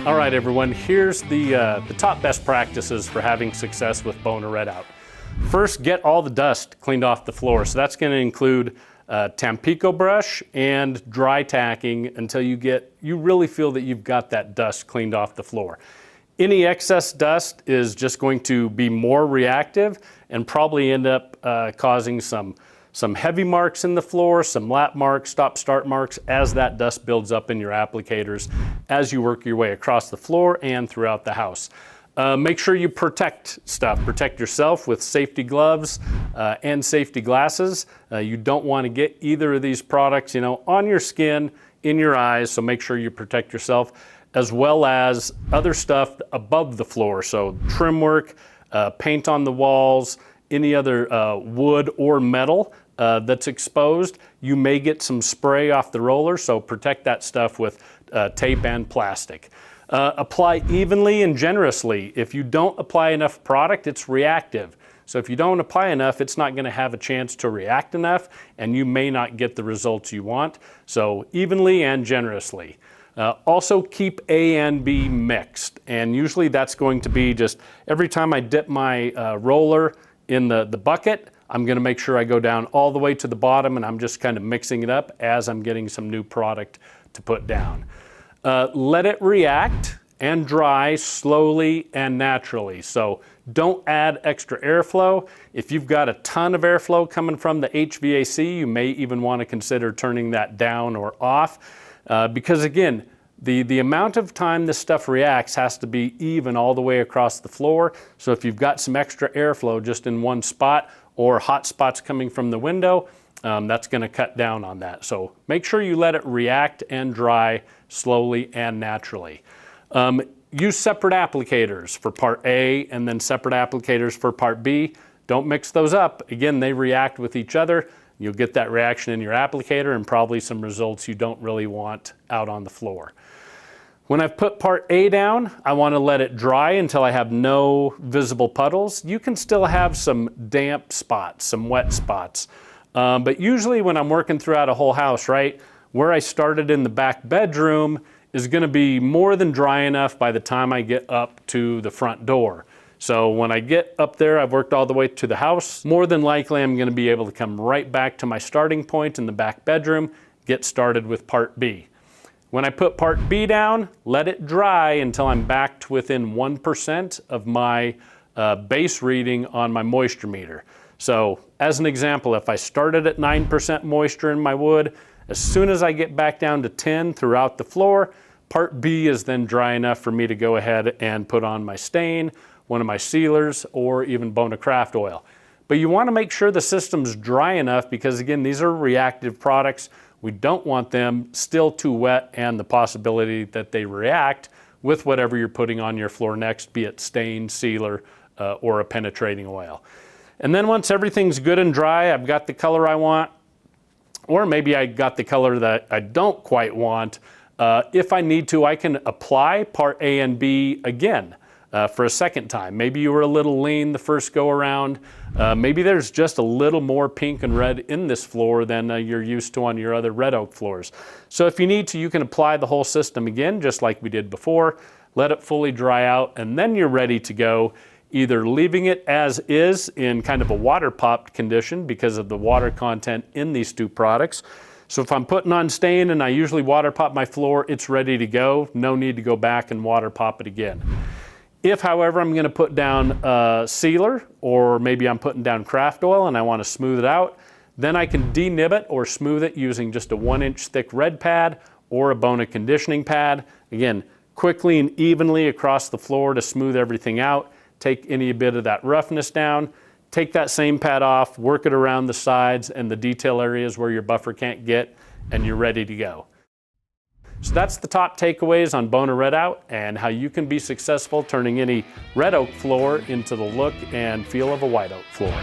All right, everyone, here's the top best practices for having success with Bona Red Out. First, get all the dust cleaned off the floor. So that's going to include Tampico brush and dry tacking until you really feel that you've got that dust cleaned off the floor. Any excess dust is just going to be more reactive and probably end up causing some heavy marks in the floor, some lap marks, stop-start marks as that dust builds up in your applicators as you work your way across the floor and throughout the house. Make sure you protect stuff. Protect yourself with safety gloves and safety glasses. You don't want to get either of these products, on your skin, in your eyes, so make sure you protect yourself, as well as other stuff above the floor. So trim work, paint on the walls, any other wood or metal that's exposed. You may get some spray off the roller, so protect that stuff with tape and plastic. Apply evenly and generously. If you don't apply enough product, it's reactive. So if you don't apply enough, it's not going to have a chance to react enough, and you may not get the results you want. So evenly and generously. Also keep A and B mixed, and usually that's going to be just every time I dip my roller in the bucket, I'm going to make sure I go down all the way to the bottom, and I'm just kind of mixing it up as I'm getting some new product to put down. Let it react and dry slowly and naturally. So don't add extra airflow. If you've got a ton of airflow coming from the HVAC, you may even want to consider turning that down or off. Because again, the amount of time this stuff reacts has to be even all the way across the floor. So if you've got some extra airflow just in one spot or hot spots coming from the window, that's going to cut down on that. So make sure you let it react and dry slowly and naturally. Use separate applicators for part A and then separate applicators for part B. Don't mix those up. Again, they react with each other. You'll get that reaction in your applicator and probably some results you don't really want out on the floor. When I've put part A down, I want to let it dry until I have no visible puddles. You can still have some damp spots, some wet spots. But usually when I'm working throughout a whole house, right, where I started in the back bedroom is going to be more than dry enough by the time I get up to the front door. So when I get up there, I've worked all the way to the house, more than likely I'm going to be able to come right back to my starting point in the back bedroom, get started with part B. When I put part B down, let it dry until I'm back to within 1% of my base reading on my moisture meter. So as an example, if I started at 9% moisture in my wood, as soon as I get back down to 10 throughout the floor, part B is then dry enough for me to go ahead and put on my stain, one of my sealers, or even Bona Craft oil. But you want to make sure the system's dry enough because again, these are reactive products. We don't want them still too wet and the possibility that they react with whatever you're putting on your floor next, be it stain, sealer, or a penetrating oil. And then once everything's good and dry, I've got the color I want, or maybe I got the color that I don't quite want. If I need to, I can apply part A and B again for a second time. Maybe you were a little lean the first go around. Maybe there's just a little more pink and red in this floor than you're used to on your other red oak floors. So if you need to, you can apply the whole system again, just like we did before. Let it fully dry out, and then you're ready to go, either leaving it as is in kind of a water popped condition because of the water content in these two products. So if I'm putting on stain and I usually water pop my floor, it's ready to go. No need to go back and water pop it again. If, however, I'm going to put down a sealer, or maybe I'm putting down craft oil and I want to smooth it out, then I can denib it or smooth it using just a 1-inch thick red pad or a Bona conditioning pad. Again, quickly and evenly across the floor to smooth everything out. Take any bit of that roughness down. Take that same pad off, work it around the sides and the detail areas where your buffer can't get, and you're ready to go. So that's the top takeaways on Bona Red Out and how you can be successful turning any red oak floor into the look and feel of a white oak floor.